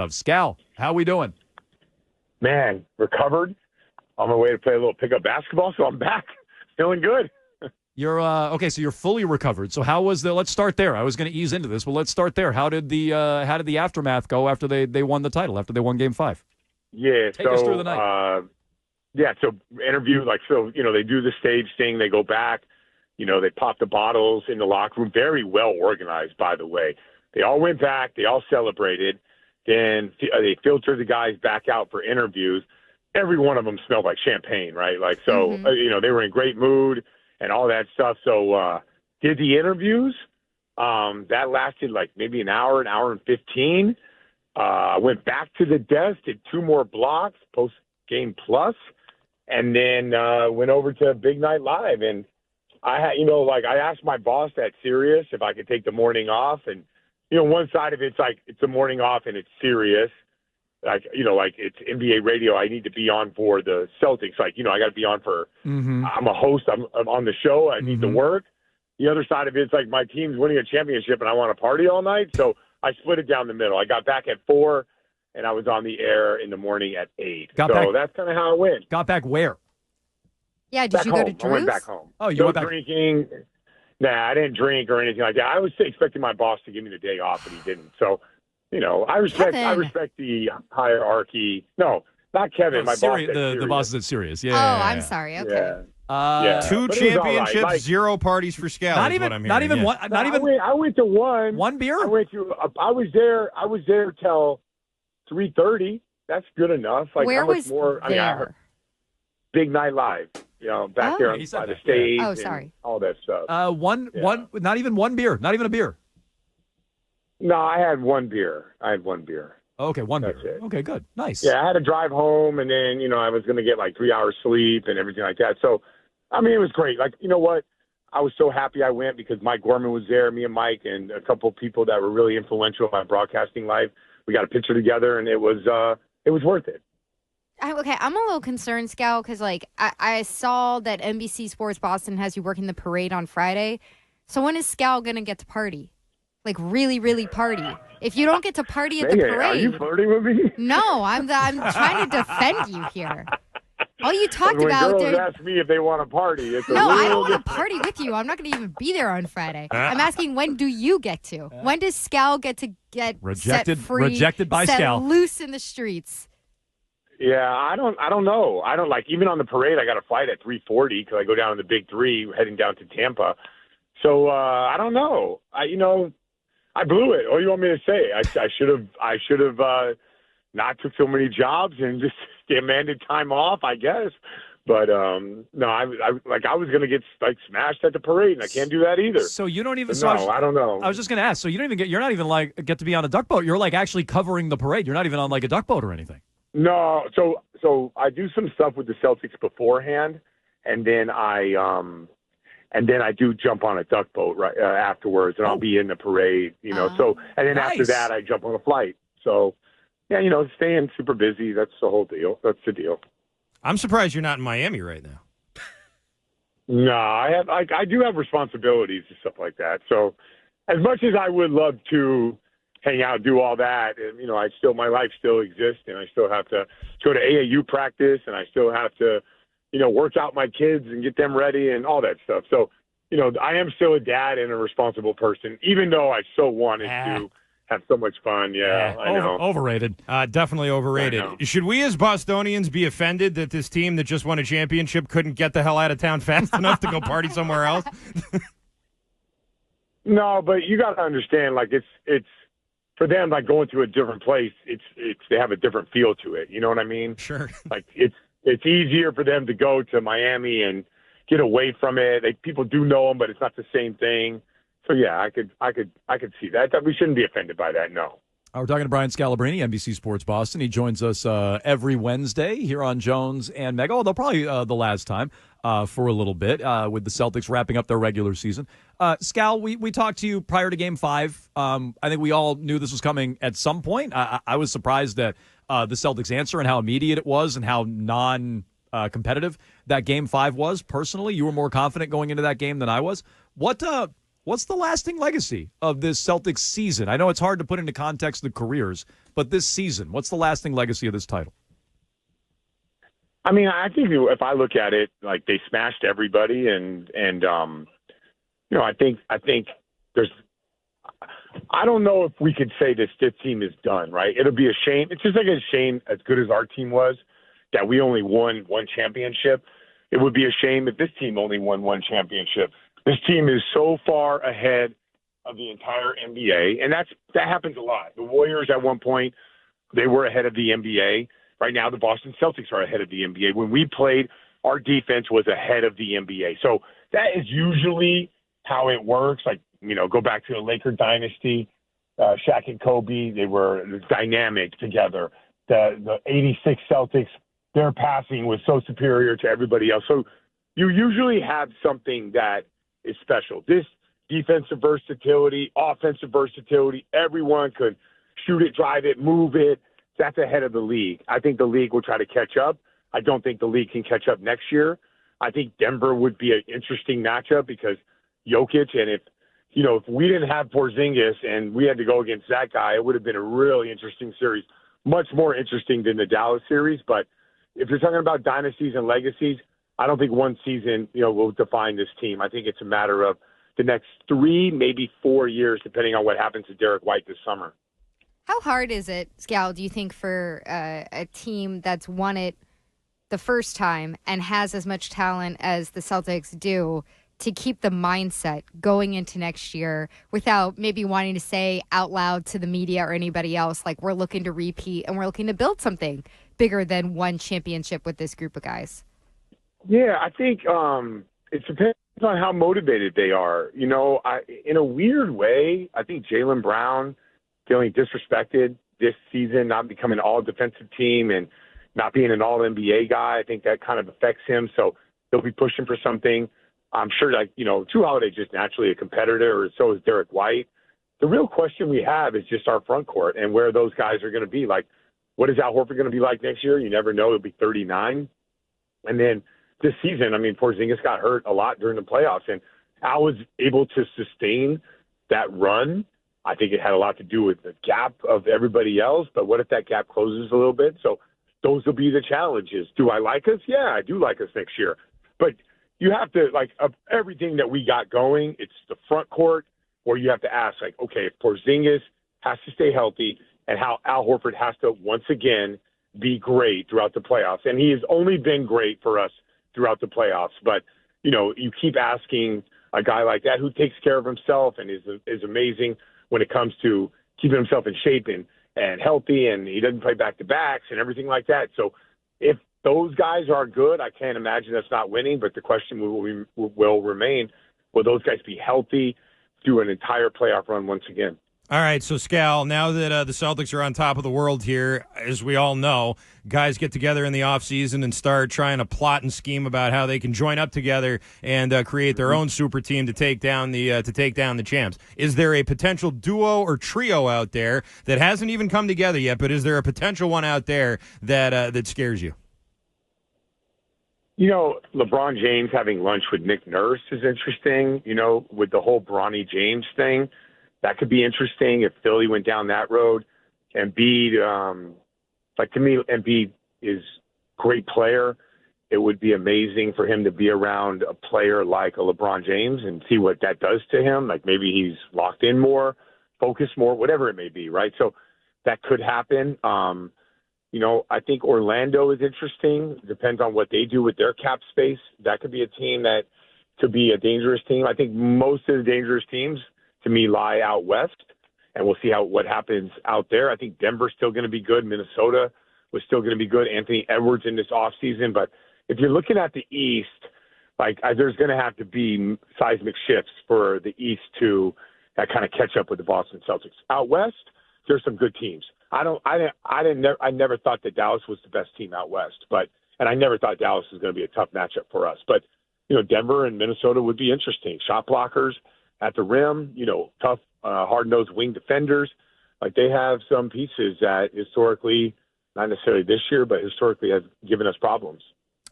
of Scal. How we doing? Man, recovered. On my way to play a little pickup basketball, so I'm back. Feeling good. You're okay. So you're fully recovered. So how was the? Let's start there. I was going to ease into this, but let's start there. How did the aftermath go after they won the title? After they won Game 5? Yeah. Take us through the night. So interview, they do the stage thing. They go back. They pop the bottles in the locker room. Very well organized, by the way. They all went back. They all celebrated. Then they filtered the guys back out for interviews. Every one of them smelled like champagne, right? They were in great mood and all that stuff. So did the interviews. That lasted maybe an hour and 15. Went back to the desk, did 2 more blocks, post-game plus, and then went over to Big Night Live. And I asked my boss at Sirius if I could take the morning off. And, one side of it's it's a morning off and it's serious. It's NBA radio. I need to be on for the Celtics. I got to be on for, I'm a host. I'm on the show. I need to work. The other side of it's my team's winning a championship and I want to party all night. So I split it down the middle. I got back at 4 and I was on the air in the morning at 8. That's kind of how it went. Got back where? Yeah, did you go to Drew's? I went back home. Oh, you went back. Drinking. Nah, I didn't drink or anything like that. I was expecting my boss to give me the day off, but he didn't. So, I respect the hierarchy. No, not Kevin. My boss. The boss is at Sirius. Yeah. I'm sorry. Okay. Yeah. 2 championships, right. 0 parties for Scal. Not even one. I went to one. One beer. I was there till 3:30. That's good enough. Where was more? There? I heard Big Night Live. Back there by the stage. Oh, sorry. All that stuff. Not even one beer. Not even a beer. No, I had one beer. Okay, one That's beer. It. Okay, good. Nice. Yeah, I had to drive home, and then, I was going to get 3 hours sleep and everything like that. So, it was great. You know what? I was so happy I went because Mike Gorman was there, me and Mike, and a couple of people that were really influential in my broadcasting life. We got a picture together, and it was worth it. Okay, I'm a little concerned, Scal, because I saw that NBC Sports Boston has you working the parade on Friday. So when is Scal going to get to party? Really, really party. If you don't get to party at the parade, are you flirting with me? No, I'm trying to defend you here. All you talked about girls ask me if they want to party. I don't want to party with you. I'm not going to even be there on Friday. I'm asking, when do you get to? When does Scal get to get rejected? Set free, rejected by set Scal. Loose in the streets. Yeah, I don't know. I don't even on the parade. I got a flight at 3:40 because I go down in the Big 3 heading down to Tampa. So I don't know. I blew it. What do you want me to say? I should have not took so many jobs and just demanded time off, I guess. But no, I was going to get smashed at the parade, and I can't do that either. So you don't even. I don't know. I was just going to ask. So you don't even get. You're not even get to be on a duck boat. You're actually covering the parade. You're not even on a duck boat or anything. No. So I do some stuff with the Celtics beforehand, and then I do jump on a duck boat right afterwards, and I'll be in the parade, So, and then nice. After that, I jump on a flight. So, yeah, staying super busy. That's the whole deal. That's the deal. I'm surprised you're not in Miami right now. No, I do have responsibilities and stuff like that. So, as much as I would love to hang out, do all that, and my life still exists, and I still have to go to AAU practice, and I still have to work out my kids and get them ready and all that stuff. So, I am still a dad and a responsible person, even though I so wanted to have so much fun. Yeah, I know. Overrated. Definitely overrated. Should we as Bostonians be offended that this team that just won a championship couldn't get the hell out of town fast enough to go party somewhere else? No, but you got to understand, it's for them, going to a different place, it's they have a different feel to it. You know what I mean? Sure. It's easier for them to go to Miami and get away from it. People do know them, but it's not the same thing. So yeah, I could see that. We shouldn't be offended by that. No. We're talking to Brian Scalabrine, NBC Sports Boston. He joins us every Wednesday here on Jones and Mego, although probably the last time for a little bit with the Celtics wrapping up their regular season. Scal, we talked to you prior to Game 5. I think we all knew this was coming at some point. I was surprised at the Celtics' answer and how immediate it was and how non-competitive that Game 5 was. Personally, you were more confident going into that game than I was. what's the lasting legacy of this Celtics season? I know it's hard to put into context the careers, but this season, what's the lasting legacy of this title? I mean, I think if I look at it, like they smashed everybody, and I think there's. I don't know if we could say this team is done, right? It'll be a shame. It's just like a shame, as good as our team was, that we only won one championship. It would be a shame if this team only won one championship. This team is so far ahead of the entire NBA, and that happens a lot. The Warriors at one point, they were ahead of the NBA. Right now, the Boston Celtics are ahead of the NBA. When we played, our defense was ahead of the NBA. So that is usually how it works. Like, go back to the Laker dynasty, Shaq and Kobe, they were dynamic together. The 86 Celtics, their passing was so superior to everybody else. So you usually have something that is special. This defensive versatility, offensive versatility, everyone could shoot it, drive it, move it. That's ahead of the league. I think the league will try to catch up. I don't think the league can catch up next year. I think Denver would be an interesting matchup because Jokic, and if we didn't have Porzingis and we had to go against that guy, it would have been a really interesting series, much more interesting than the Dallas series. But if you're talking about dynasties and legacies, I don't think one season, will define this team. I think it's a matter of the next 3, maybe 4 years, depending on what happens to Derek White this summer. How hard is it, Scal, do you think, for a team that's won it the first time and has as much talent as the Celtics do to keep the mindset going into next year without maybe wanting to say out loud to the media or anybody else, like, we're looking to repeat and we're looking to build something bigger than one championship with this group of guys? Yeah, I think it depends on how motivated they are. In a weird way, I think Jaylen Brown feeling disrespected this season, not becoming an all-defensive team and not being an all-NBA guy, I think that kind of affects him. So he'll be pushing for something. I'm sure, Drew Holiday just naturally a competitor, or so is Derek White. The real question we have is just our front court and where those guys are going to be. Like, what is Al Horford going to be like next year? You never know. He'll be 39. And then this season, Porzingis got hurt a lot during the playoffs, and Al was able to sustain that run. I think it had a lot to do with the gap of everybody else, but what if that gap closes a little bit? So those will be the challenges. Do I like us? Yeah, I do like us next year. But you have to, of everything that we got going, it's the front court where you have to ask, okay, if Porzingis has to stay healthy and how Al Horford has to once again be great throughout the playoffs. And he has only been great for us throughout the playoffs. But, you keep asking a guy like that who takes care of himself and is amazing when it comes to keeping himself in shape and healthy, and he doesn't play back-to-backs and everything like that. So if those guys are good, I can't imagine us not winning, but the question will remain, will those guys be healthy through an entire playoff run once again? All right, so Scal, now that the Celtics are on top of the world here, as we all know, guys get together in the offseason and start trying to plot and scheme about how they can join up together and create their own super team to take down the champs. Is there a potential duo or trio out there that hasn't even come together yet, but is there a potential one out there that scares you? LeBron James having lunch with Nick Nurse is interesting, with the whole Bronny James thing. That could be interesting if Philly went down that road. Embiid, to me, Embiid is a great player. It would be amazing for him to be around a player like a LeBron James and see what that does to him. Like maybe he's locked in more, focused more, whatever it may be, right? So that could happen. I think Orlando is interesting. Depends on what they do with their cap space. That could be a team that could be a dangerous team. I think most of the dangerous teams, to me, lie out west, and we'll see what happens out there. I think Denver's still going to be good. Minnesota was still going to be good. Anthony Edwards in this offseason. But if you're looking at the East, there's going to have to be seismic shifts for the East to kind of catch up with the Boston Celtics. Out west, there's some good teams. I never thought that Dallas was the best team out west, and I never thought Dallas was going to be a tough matchup for us. But Denver and Minnesota would be interesting. Shot blockers at the rim, tough, hard-nosed wing defenders. They have some pieces that historically, not necessarily this year, but historically have given us problems.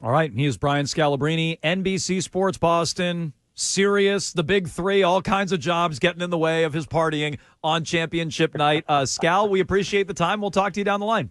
All right, he is Brian Scalabrine, NBC Sports Boston. Sirius, the big three, all kinds of jobs getting in the way of his partying on championship night. Scal, we appreciate the time. We'll talk to you down the line.